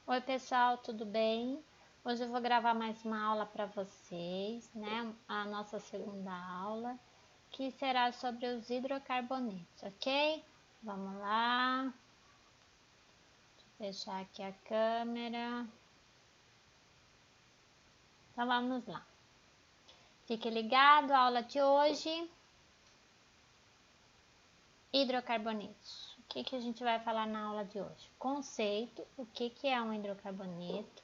Oi pessoal, tudo bem? Hoje eu vou gravar mais uma aula para vocês, né? A nossa segunda aula, que será sobre os hidrocarbonetos, ok? Vamos lá. Deixa eu fechar aqui a câmera. Então vamos lá. Fique ligado, a aula de hoje. Hidrocarbonetos. O que a gente vai falar na aula de hoje? Conceito, o que é um hidrocarboneto.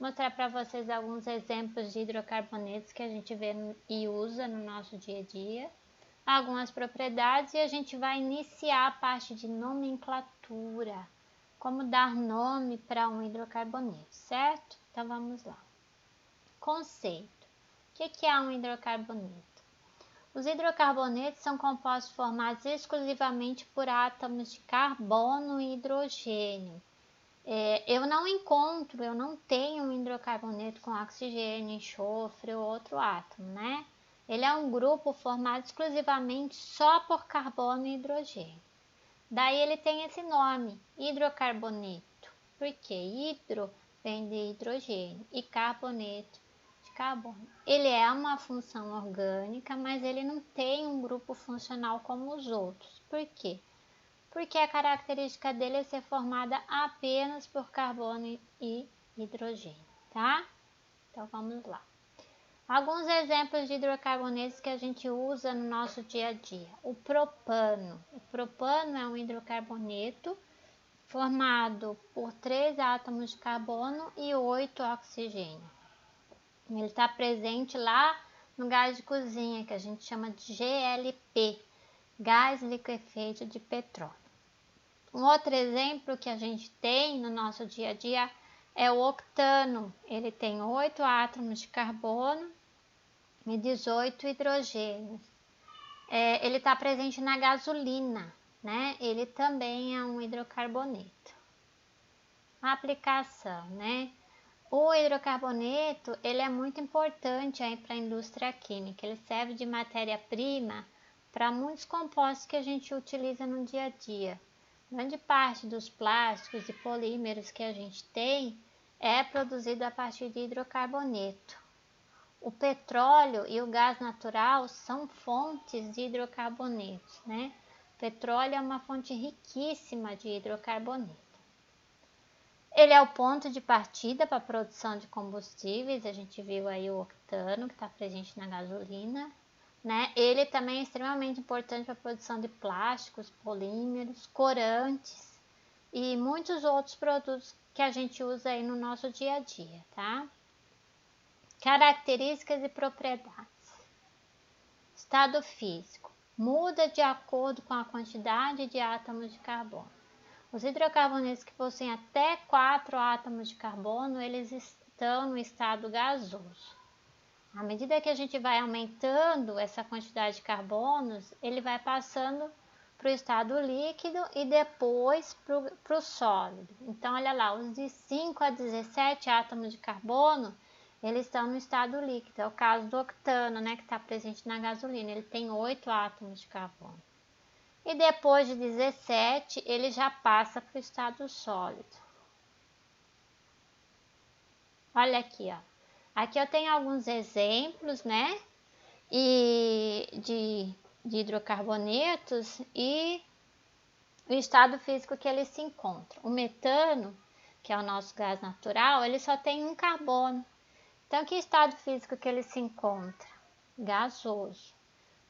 Mostrar para vocês alguns exemplos de hidrocarbonetos que a gente vê e usa no nosso dia a dia, algumas propriedades e a gente vai iniciar a parte de nomenclatura, como dar nome para um hidrocarboneto, certo? Então vamos lá. Conceito. O que é um hidrocarboneto? Os hidrocarbonetos são compostos formados exclusivamente por átomos de carbono e hidrogênio. Eu não tenho um hidrocarboneto com oxigênio, enxofre ou outro átomo, né? Ele é um grupo formado exclusivamente só por carbono e hidrogênio. Daí ele tem esse nome, hidrocarboneto. Por quê? Hidro vem de hidrogênio e carboneto de carbono. Ele é uma função orgânica, mas ele não tem um grupo funcional como os outros. Por quê? Porque a característica dele é ser formada apenas por carbono e hidrogênio, tá? Então vamos lá. Alguns exemplos de hidrocarbonetos que a gente usa no nosso dia a dia. O propano. O propano é um hidrocarboneto formado por 3 átomos de carbono e 8 oxigênio. Ele está presente lá no gás de cozinha, que a gente chama de GLP, gás liquefeito de petróleo. Um outro exemplo que a gente tem no nosso dia a dia é o octano. Ele tem 8 átomos de carbono e 18 hidrogênios. Ele está presente na gasolina, né? Ele também é um hidrocarboneto. Aplicação, né? O hidrocarboneto ele é muito importante para a indústria química. Ele serve de matéria-prima para muitos compostos que a gente utiliza no dia a dia. Grande parte dos plásticos e polímeros que a gente tem é produzido a partir de hidrocarboneto. O petróleo e o gás natural são fontes de hidrocarbonetos, né? O petróleo é uma fonte riquíssima de hidrocarboneto. Ele é o ponto de partida para a produção de combustíveis, a gente viu aí o octano que está presente na gasolina, né? Ele também é extremamente importante para a produção de plásticos, polímeros, corantes e muitos outros produtos que a gente usa aí no nosso dia a dia, tá? Características e propriedades. Estado físico. Muda de acordo com a quantidade de átomos de carbono. Os hidrocarbonetos que possuem até 4 átomos de carbono, eles estão no estado gasoso. À medida que a gente vai aumentando essa quantidade de carbonos, ele vai passando para o estado líquido e depois para o sólido. Então, olha lá, os de 5 a 17 átomos de carbono, eles estão no estado líquido. É o caso do octano, né, que está presente na gasolina. Ele tem 8 átomos de carbono. E depois de 17, ele já passa para o estado sólido. Olha aqui, ó. Aqui eu tenho alguns exemplos, né? De hidrocarbonetos e o estado físico que eles se encontram. O metano, que é o nosso gás natural, ele só tem um carbono. Então, que estado físico que ele se encontra? Gasoso.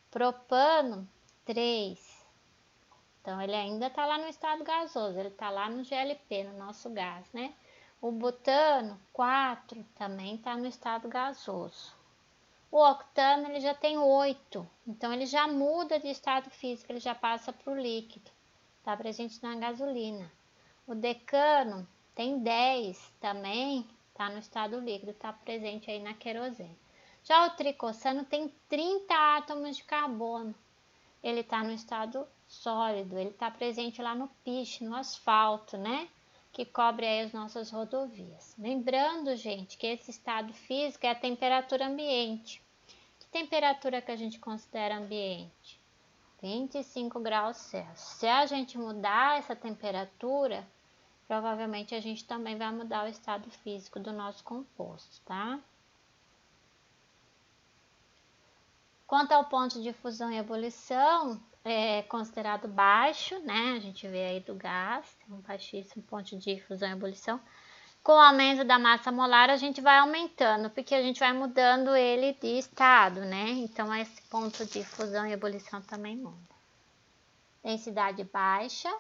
Propano, 3. Então, ele ainda está lá no estado gasoso, ele está lá no GLP, no nosso gás, né? O butano, 4, também está no estado gasoso. O octano, ele já tem 8, então ele já muda de estado físico, ele já passa para o líquido, está presente na gasolina. O decano tem 10, também está no estado líquido, está presente aí na querosene. Já o tricossano tem 30 átomos de carbono, ele está no estado sólido, ele está presente lá no piche, no asfalto, né? Que cobre aí as nossas rodovias. Lembrando, gente, que esse estado físico é a temperatura ambiente. Que temperatura que a gente considera ambiente? 25 graus Celsius. Se a gente mudar essa temperatura, provavelmente a gente também vai mudar o estado físico do nosso composto, tá? Quanto ao ponto de fusão e ebulição, é considerado baixo, né? A gente vê aí do gás, tem um baixíssimo ponto de fusão e ebulição. Com o aumento da massa molar, a gente vai aumentando, porque a gente vai mudando ele de estado, né? Então, esse ponto de fusão e ebulição também muda. Densidade baixa.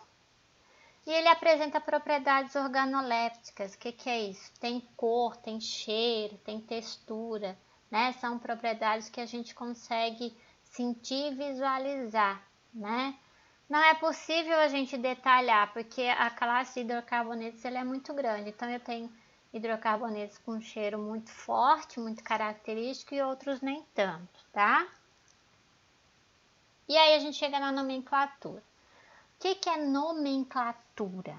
E ele apresenta propriedades organolépticas. O que é isso? Tem cor, tem cheiro, tem textura, né? São propriedades que a gente consegue sentir e visualizar, né? Não é possível a gente detalhar, porque a classe de hidrocarbonetos ela é muito grande. Então, eu tenho hidrocarbonetos com cheiro muito forte, muito característico, e outros nem tanto, tá? E aí a gente chega na nomenclatura. O que é nomenclatura?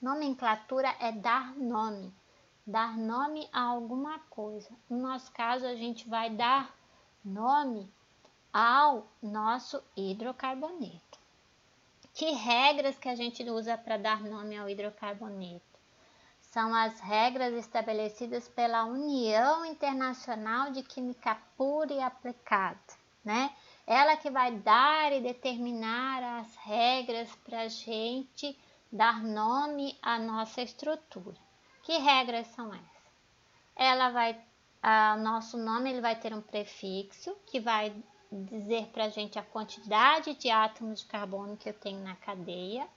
Nomenclatura é dar nome a alguma coisa. No nosso caso, a gente vai dar nome ao nosso hidrocarboneto. Que regras que a gente usa para dar nome ao hidrocarboneto? São as regras estabelecidas pela União Internacional de Química Pura e Aplicada, né? Ela que vai dar e determinar as regras para a gente dar nome à nossa estrutura. Que regras são essas? O nosso nome ele vai ter um prefixo que vai dizer para a gente a quantidade de átomos de carbono que eu tenho na cadeia.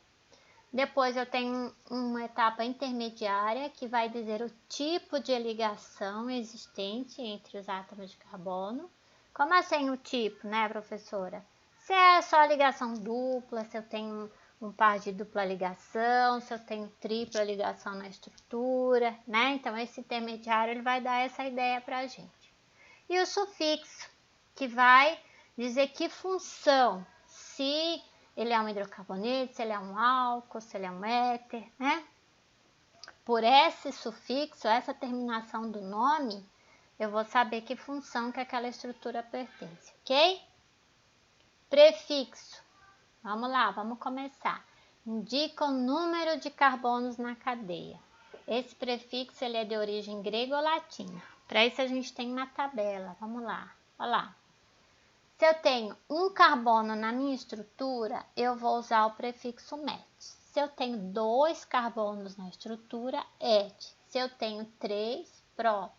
Depois eu tenho uma etapa intermediária que vai dizer o tipo de ligação existente entre os átomos de carbono. Como assim o tipo, né, professora? Se é só ligação dupla, se eu tenho um par de dupla ligação, se eu tenho tripla ligação na estrutura, né? Então esse intermediário ele vai dar essa ideia para a gente. E o sufixo, que vai dizer que função, se ele é um hidrocarboneto, se ele é um álcool, se ele é um éter, né? Por esse sufixo, essa terminação do nome, eu vou saber que função que aquela estrutura pertence, ok? Prefixo. Vamos lá, vamos começar. Indica o número de carbonos na cadeia. Esse prefixo ele é de origem grega ou latina. Para isso a gente tem uma tabela. Vamos lá, olha lá. Se eu tenho um carbono na minha estrutura, eu vou usar o prefixo met. Se eu tenho 2 carbonos na estrutura, et. Se eu tenho 3, prop.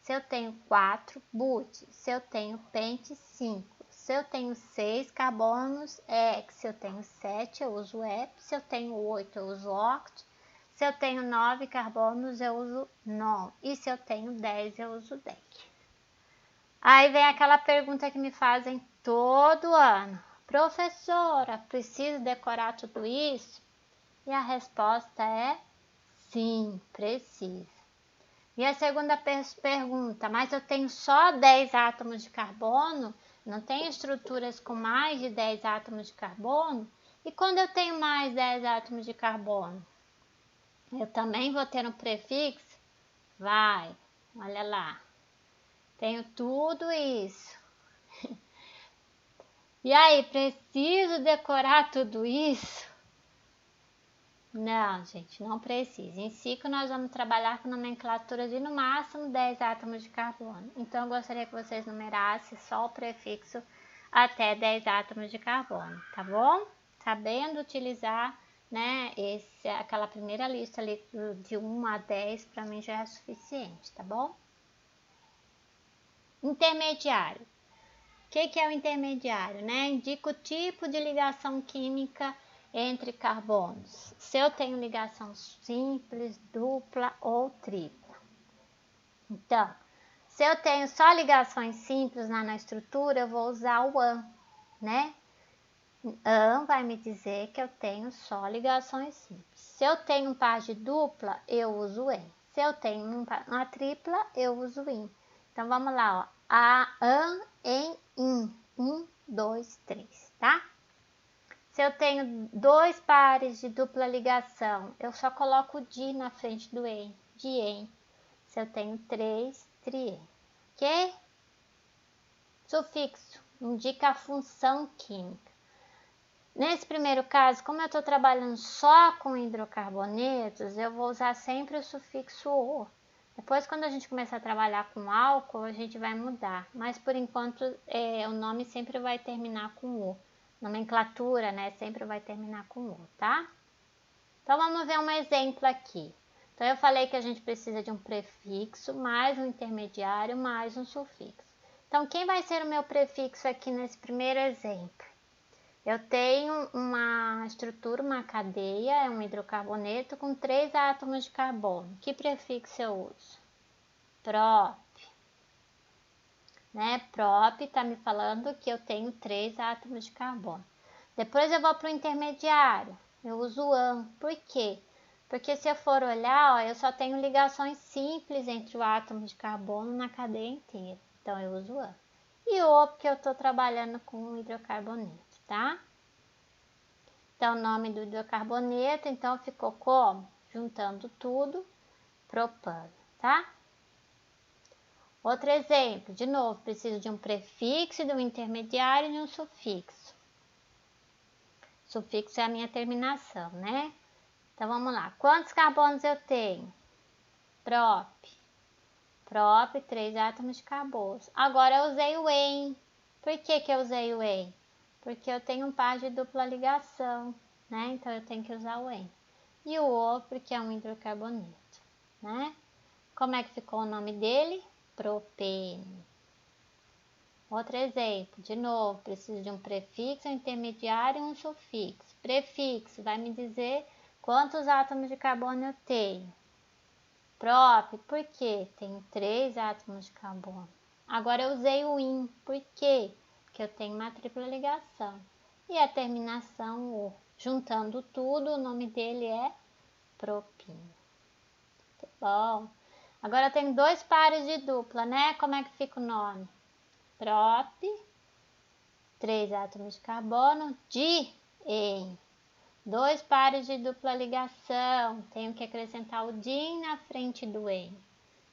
Se eu tenho 4, but. Se eu tenho pent, 5. Se eu tenho 6 carbonos, ex. Se eu tenho 7, eu uso ep. Se eu tenho 8, eu uso oct. Se eu tenho 9 carbonos, eu uso non. E se eu tenho 10, eu uso dec. Aí vem aquela pergunta que me fazem todo ano. Professora, preciso decorar tudo isso? E a resposta é sim, precisa. E a segunda pergunta, mas eu tenho só 10 átomos de carbono? Não tenho estruturas com mais de 10 átomos de carbono? E quando eu tenho mais 10 átomos de carbono? Eu também vou ter um prefixo? Vai, olha lá. Tenho tudo isso. E aí, preciso decorar tudo isso? Não, gente, não precisa. Em ciclo nós vamos trabalhar com nomenclatura de no máximo 10 átomos de carbono. Então eu gostaria que vocês numerassem só o prefixo até 10 átomos de carbono, tá bom? Sabendo utilizar, né, aquela primeira lista ali de 1 a 10 para mim já é suficiente, tá bom? Intermediário. O que é o intermediário, né? Indica o tipo de ligação química entre carbonos. Se eu tenho ligação simples, dupla ou tripla. Então, se eu tenho só ligações simples na estrutura, eu vou usar o AN, né? AN vai me dizer que eu tenho só ligações simples. Se eu tenho um par de dupla, eu uso EN. Se eu tenho uma tripla, eu uso IN. Então, vamos lá, ó. A, AN, EN, IN. 1, 2, 3, tá? Se eu tenho 2 pares de dupla ligação, eu só coloco o di na frente do EN, dien. Se eu tenho 3, trien, ok? Sufixo, indica a função química. Nesse primeiro caso, como eu estou trabalhando só com hidrocarbonetos, eu vou usar sempre o sufixo "o". Depois, quando a gente começar a trabalhar com álcool, a gente vai mudar. Mas, por enquanto, o nome sempre vai terminar com "o". Nomenclatura, né, sempre vai terminar com "o", tá? Então, vamos ver um exemplo aqui. Então, eu falei que a gente precisa de um prefixo, mais um intermediário, mais um sufixo. Então, quem vai ser o meu prefixo aqui nesse primeiro exemplo? Eu tenho uma estrutura, uma cadeia, é um hidrocarboneto com 3 átomos de carbono. Que prefixo eu uso? Prop. Né? Prop está me falando que eu tenho 3 átomos de carbono. Depois eu vou para o intermediário. Eu uso an. Por quê? Porque se eu for olhar, ó, eu só tenho ligações simples entre o átomo de carbono na cadeia inteira. Então eu uso an. E o porque eu estou trabalhando com hidrocarboneto, tá? Então, o nome do hidrocarboneto, então, ficou como? Juntando tudo, propano, tá? Outro exemplo, de novo, preciso de um prefixo, de um intermediário e de um sufixo. Sufixo é a minha terminação, né? Então, vamos lá. Quantos carbonos eu tenho? Prop. Prop, 3 átomos de carbono. Agora, eu usei o "em". Por que que eu usei o "em"? Porque eu tenho um par de dupla ligação, né? Então, eu tenho que usar o "em". E o "o" porque é um hidrocarboneto, né? Como é que ficou o nome dele? Propene. Outro exemplo, de novo, preciso de um prefixo, um intermediário e um sufixo. Prefixo vai me dizer quantos átomos de carbono eu tenho. Prop, por quê? Tenho 3 átomos de carbono. Agora eu usei o "in", por quê? Porque eu tenho uma tripla ligação. E a terminação "o". Juntando tudo, o nome dele é propina. Muito bom. Agora eu tenho 2 pares de dupla, né? Como é que fica o nome? Prop, 3 átomos de carbono, di-en. 2 pares de dupla ligação, tenho que acrescentar o din na frente do "en".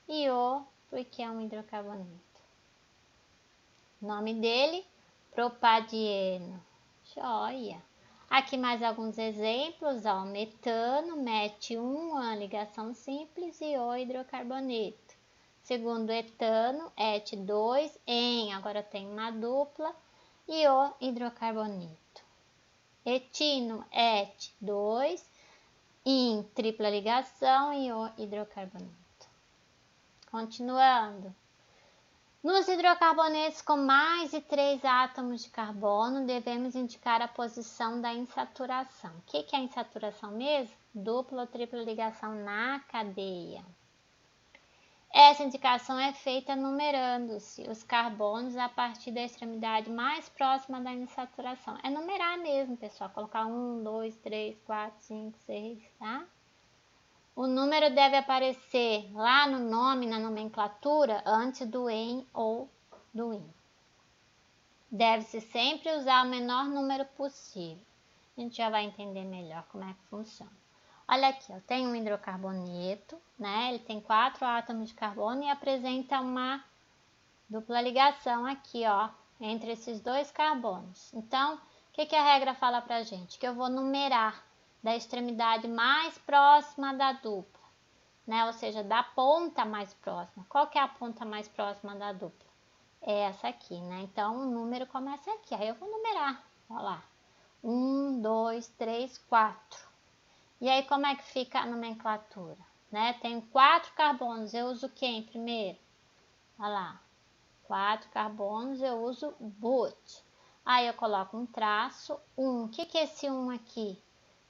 E o, porque é um hidrocarboneto. O nome dele, propadieno. Joia! Aqui mais alguns exemplos, ó, metano, MET1, uma ligação simples, e o hidrocarboneto. Segundo etano, ET2, em, agora tem uma dupla, e o hidrocarboneto. Etino, ET2, em tripla ligação, e o hidrocarboneto. Continuando. Nos hidrocarbonetos com mais de 3 átomos de carbono, devemos indicar a posição da insaturação. O que é a insaturação mesmo? Dupla ou tripla ligação na cadeia. Essa indicação é feita numerando-se os carbonos a partir da extremidade mais próxima da insaturação. É numerar mesmo, pessoal. Colocar 1, 2, 3, 4, 5, 6, tá? O número deve aparecer lá no nome, na nomenclatura, antes do "em" ou do "in". Deve-se sempre usar o menor número possível. A gente já vai entender melhor como é que funciona. Olha aqui, eu tenho um hidrocarboneto, né? Ele tem 4 átomos de carbono e apresenta uma dupla ligação aqui, ó, entre esses 2 carbonos. Então, o que a regra fala pra gente? Que eu vou numerar da extremidade mais próxima da dupla, né? Ou seja, da ponta mais próxima. Qual que é a ponta mais próxima da dupla? É essa aqui, né? Então, o número começa aqui. Aí eu vou numerar, olha lá. 1, 2, 3, 4. E aí, como é que fica a nomenclatura? Né? Tenho 4 carbonos, eu uso quem primeiro? Olha lá. 4 carbonos, eu uso but. Aí eu coloco um traço, 1. O que é esse 1 aqui?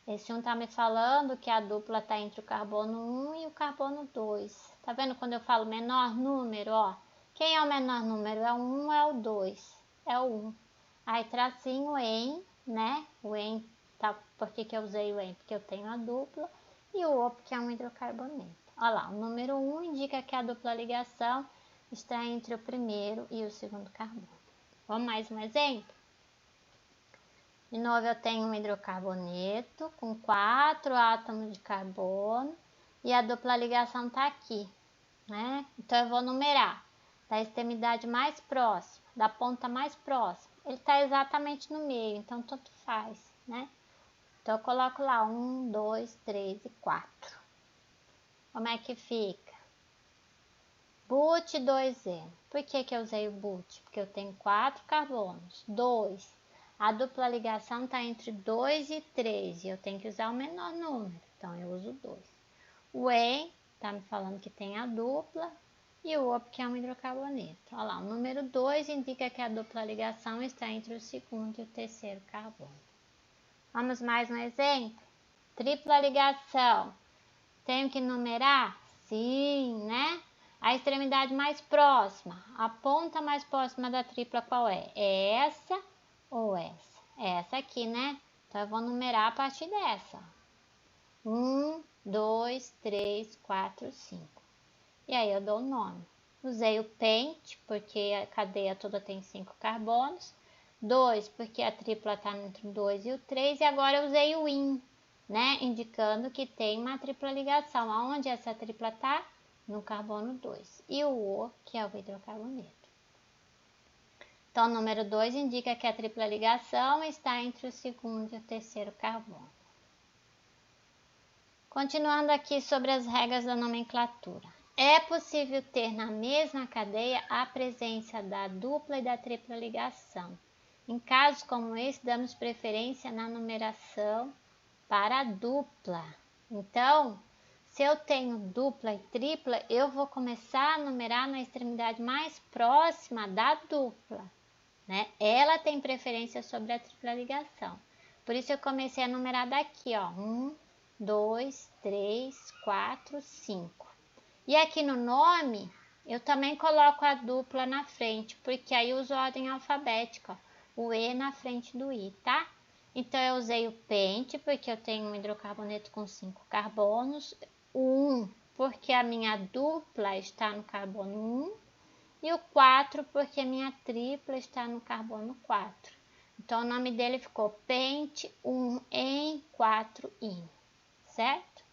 Esse 1 está me falando que a dupla está entre o carbono 1 e o carbono 2. Tá vendo quando eu falo menor número, ó? Quem é o menor número? É o 1 ou é o 2? É o 1. Aí tracinho em, né? O em, tá? Por que eu usei o em? Porque eu tenho a dupla. E o o porque é um hidrocarboneto. Olha lá, o número 1 indica que a dupla ligação está entre o primeiro e o segundo carbono. Vamos mais um exemplo? De novo, eu tenho um hidrocarboneto com 4 átomos de carbono e a dupla ligação está aqui, né? Então, eu vou numerar da extremidade mais próxima, da ponta mais próxima. Ele está exatamente no meio, então tanto faz. né? Então, eu coloco lá 1, 2, 3 e 4. Como é que fica? But 2N. Por que eu usei o but? Porque eu tenho 4 carbonos. 2. A dupla ligação está entre 2 e 3. E eu tenho que usar o menor número. Então, eu uso 2. O En está me falando que tem a dupla. E o O porque é um hidrocarboneto. Olha lá, o número 2 indica que a dupla ligação está entre o segundo e o terceiro carbono. Vamos mais um exemplo? Tripla ligação. Tenho que numerar? Sim, né? A extremidade mais próxima, a ponta mais próxima da tripla qual é? É essa ou essa? É essa aqui, né? Então, eu vou numerar a partir dessa. 1, 2, 3, 4, 5. E aí, eu dou o nome. Usei o pente, porque a cadeia toda tem 5 carbonos. 2, porque a tripla está entre o 2 e o 3. E agora, eu usei o IN, né? Indicando que tem uma tripla ligação. Aonde essa tripla está? No carbono 2. E o O, que é o hidrocarboneto. Então, o número 2 indica que a tripla ligação está entre o segundo e o terceiro carbono. Continuando aqui sobre as regras da nomenclatura. É possível ter na mesma cadeia a presença da dupla e da tripla ligação. Em casos como esse, damos preferência na numeração para a dupla. Então, se eu tenho dupla e tripla, eu vou começar a numerar na extremidade mais próxima da dupla, né? Ela tem preferência sobre a tripla ligação. Por isso eu comecei a numerar daqui, ó. 1, 2, 3, 4, 5. E aqui no nome, eu também coloco a dupla na frente, porque aí eu uso ordem alfabética, ó, o E na frente do I, tá? Então, eu usei o pente, porque eu tenho um hidrocarboneto com 5 carbonos. O 1, porque a minha dupla está no carbono 1. E o 4, porque a minha tripla está no carbono 4. Então, o nome dele ficou pente 1 em 4 IN, certo?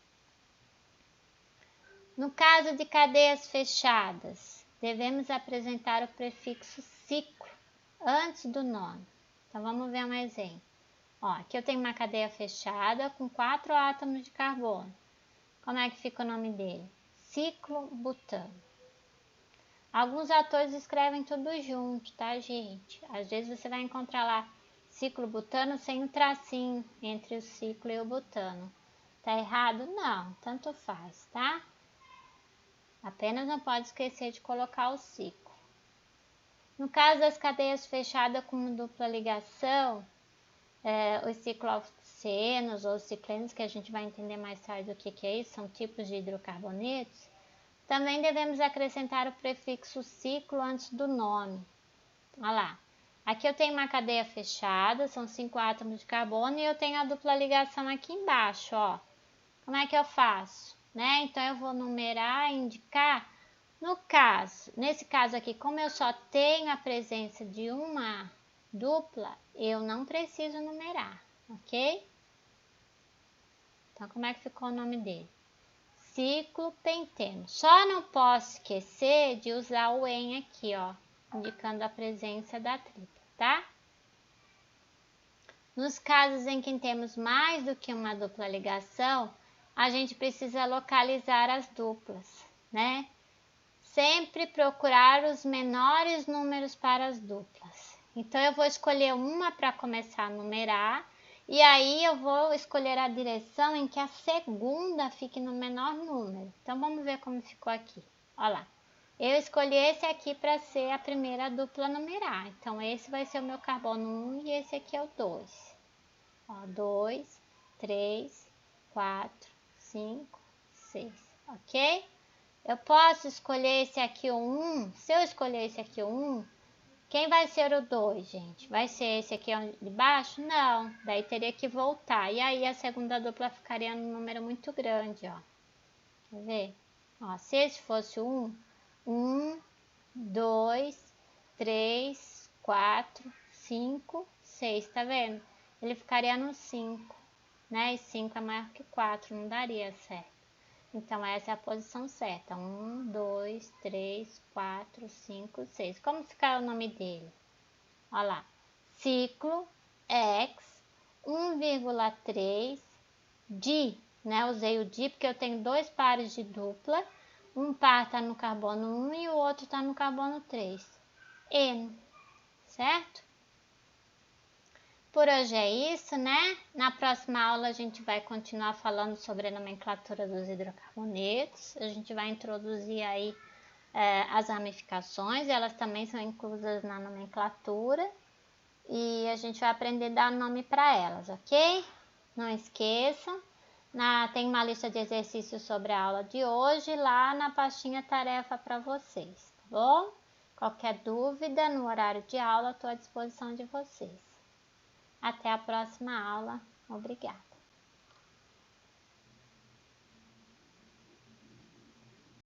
No caso de cadeias fechadas, devemos apresentar o prefixo ciclo antes do nome. Então, vamos ver um exemplo. Ó, aqui eu tenho uma cadeia fechada com 4 átomos de carbono. Como é que fica o nome dele? Ciclobutano. Alguns autores escrevem tudo junto, tá, gente? Às vezes você vai encontrar lá ciclobutano sem o tracinho entre o ciclo e o butano. Tá errado? Não, tanto faz, tá? Apenas não pode esquecer de colocar o ciclo. No caso das cadeias fechadas com dupla ligação, os cicloxenos ou ciclenos, que a gente vai entender mais tarde o que é isso, são tipos de hidrocarbonetos, também devemos acrescentar o prefixo ciclo antes do nome. Olha lá, aqui eu tenho uma cadeia fechada, são 5 átomos de carbono e eu tenho a dupla ligação aqui embaixo, ó. Como é que eu faço? Né? Então, eu vou numerar e indicar. Nesse caso aqui, como eu só tenho a presença de uma dupla, eu não preciso numerar, ok? Então, como é que ficou o nome dele? Ciclopenteno. Só não posso esquecer de usar o EN aqui, ó, indicando a presença da tripla, tá? Nos casos em que temos mais do que uma dupla ligação, a gente precisa localizar as duplas, né? Sempre procurar os menores números para as duplas. Então, eu vou escolher uma para começar a numerar, e aí eu vou escolher a direção em que a segunda fique no menor número. Então, vamos ver como ficou aqui. Olha lá. Eu escolhi esse aqui para ser a primeira dupla a numerar. Então, esse vai ser o meu carbono 1 e esse aqui é o 2. Ó, 2, 3, 4, 5, 6, ok? Eu posso escolher esse aqui o 1. Se eu escolher esse aqui o 1, quem vai ser o 2, gente? Vai ser esse aqui de baixo? Não, daí teria que voltar. E aí a segunda dupla ficaria num número muito grande, ó. Quer ver? Ó, se esse fosse o 1, 2, 3, 4, 5, 6, tá vendo? Ele ficaria no 5, né? E 5 é maior que 4, não daria certo. Então, essa é a posição certa. 1, 2, 3, 4, 5, 6. Como fica o nome dele? Olha lá. Ciclo X 1,3 di, né? Usei o di porque eu tenho 2 pares de dupla. Um par está no carbono 1 e o outro está no carbono 3. Eno, certo? Por hoje é isso, né? Na próxima aula a gente vai continuar falando sobre a nomenclatura dos hidrocarbonetos. A gente vai introduzir aí as ramificações, elas também são inclusas na nomenclatura. E a gente vai aprender a dar nome para elas, ok? Não esqueçam, tem uma lista de exercícios sobre a aula de hoje lá na pastinha tarefa para vocês, tá bom? Qualquer dúvida no horário de aula, estou à disposição de vocês. Até a próxima aula. Obrigada.